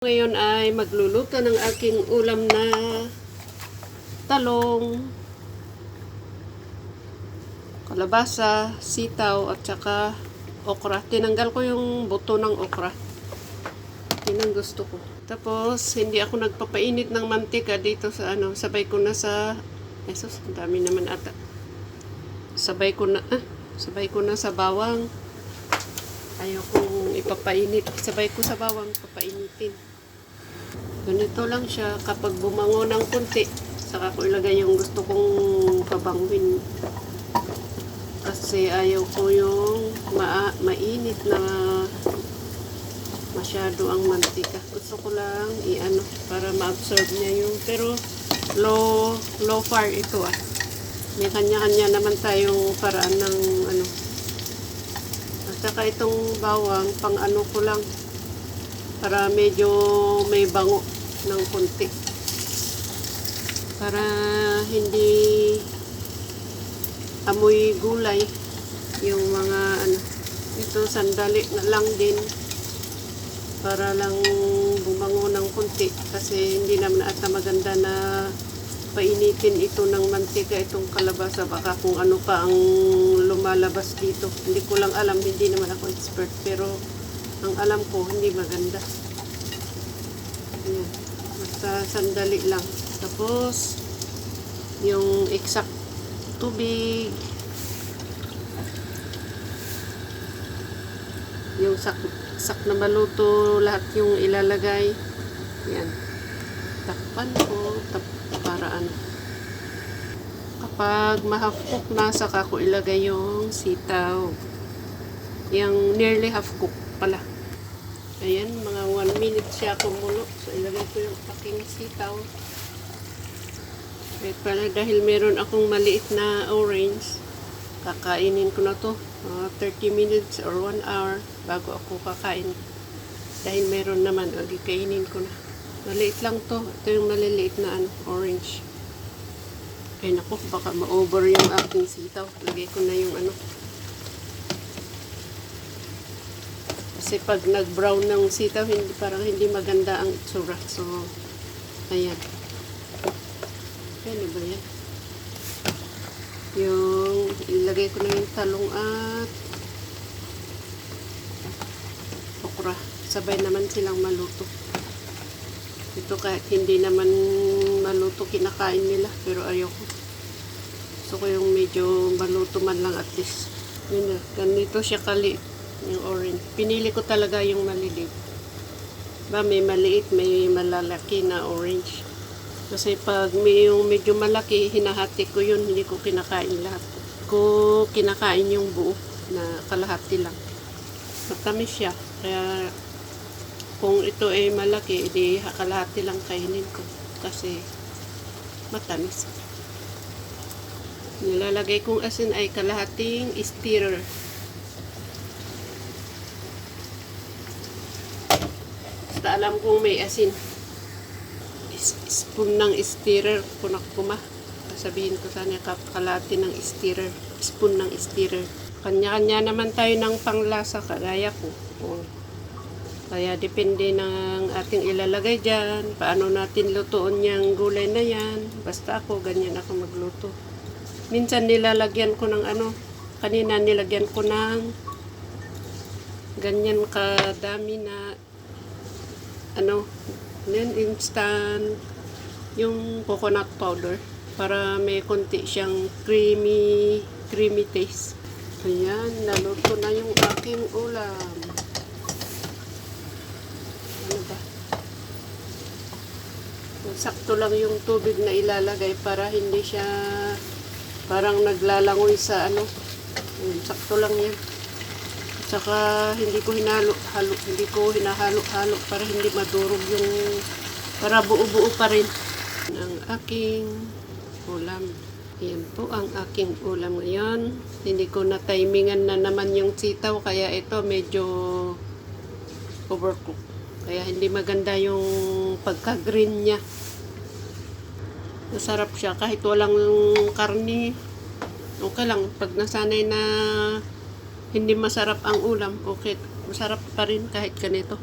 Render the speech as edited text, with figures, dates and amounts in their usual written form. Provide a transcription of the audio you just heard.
Ngayon ay magluluto ng aking ulam na talong, kalabasa, sitaw at saka okra. Tinanggal ko yung buto ng okra. Yun ang gusto ko. Tapos hindi ako nagpapainit ng mantika dito sa sabay ko na sa esos, ang dami naman ata. Sabay ko na sa bawang. Ayaw kong ipapainit. Sabay ko sa bawang papainitin. Ganito lang siya. Kapag bumango ng kunti, saka ko ilagay yung gusto kong pabanguhin. Kasi ayaw ko yung mainit na masyado ang mantika. Gusto ko lang para ma-absorb niya yung, pero low fire ito May kanya-kanya naman tayong paraan ng At saka itong bawang, pang ko lang. Para medyo may bango ng konti. Para hindi amoy gulay yung mga ito sandali na lang din para lang bumango ng konti kasi hindi naman ata maganda na painitin ito ng mantika itong kalabasa, baka kung ano pa ang lumalabas dito. Hindi ko lang alam, hindi naman ako expert, pero ang alam ko hindi maganda. Ayan. Basta sandali lang. Tapos yung exact tubig, yung sak na maluto, lahat yung ilalagay. Yan. Takpan ko para kapag ma-half cook na, saka ko ilagay yung sitaw. Yung nearly half cook pala. Ayan, mga 1 minute siya kumulo. So, ilagay ko yung aking sitaw. Wait pala, dahil meron akong maliit na orange, kakainin ko na to. 30 minutes or 1 hour bago ako kakain. Dahil meron naman, kainin ko na. Maliit lang to. Ito yung maliliit na orange. Ay naku, baka ma-over yung aking sitaw. Lagay ko na yung Kasi pag nag-brown ng sitaw, parang hindi maganda ang itsura. So, ayan. Ano ba yan? Yung, ilagay ko na yung talong at okra. Sabay naman silang maluto. Ito kahit hindi naman maluto, kinakain nila. Pero ayoko. Gusto ko yung medyo maluto man lang at least. Yun na, ganito siya kaliit. Yung orange. Pinili ko talaga yung maliliit. May maliit, may malalaki na orange. Kasi pag may yung medyo malaki, hinahati ko yun. Hindi ko kinakain lahat. Ko kinakain yung buo na kalahati lang. Matamis siya. Kaya kung ito ay malaki, edi kalahati lang kainin ko. Kasi matamis. Nilalagay kong asin ay kalahating stirrer. Basta alam kong may asin. Spoon ng stirrer. Punak-puma. Sabihin ko sana kalahati ng stirrer. Spoon ng stirrer. Kanya-kanya naman tayo ng panglasa kagaya ko. Kaya depende ng ating ilalagay dyan. Paano natin lutuon yung gulay na yan. Basta ako, ganyan ako magluto. Minsan nilalagyan ko ng kanina nilagyan ko ng ganyan kadami na instant yung coconut powder para may konti siyang creamy taste. Ayan, naluto na yung aking ulam. Sakto lang yung tubig na ilalagay para hindi siya parang naglalangoy sa sakto lang yan. Saka hindi ko hinahalo-halo para hindi madurog para buo-buo pa rin ang aking ulam. Yan po ang aking ulam ngayon. Hindi ko na timingan na naman yung sitaw kaya ito medyo overcook. Kaya hindi maganda yung pagka-green niya. Masarap siya kahit walang karni. Okay lang pag nasanay na hindi masarap ang ulam, okay, masarap pa rin kahit ganito.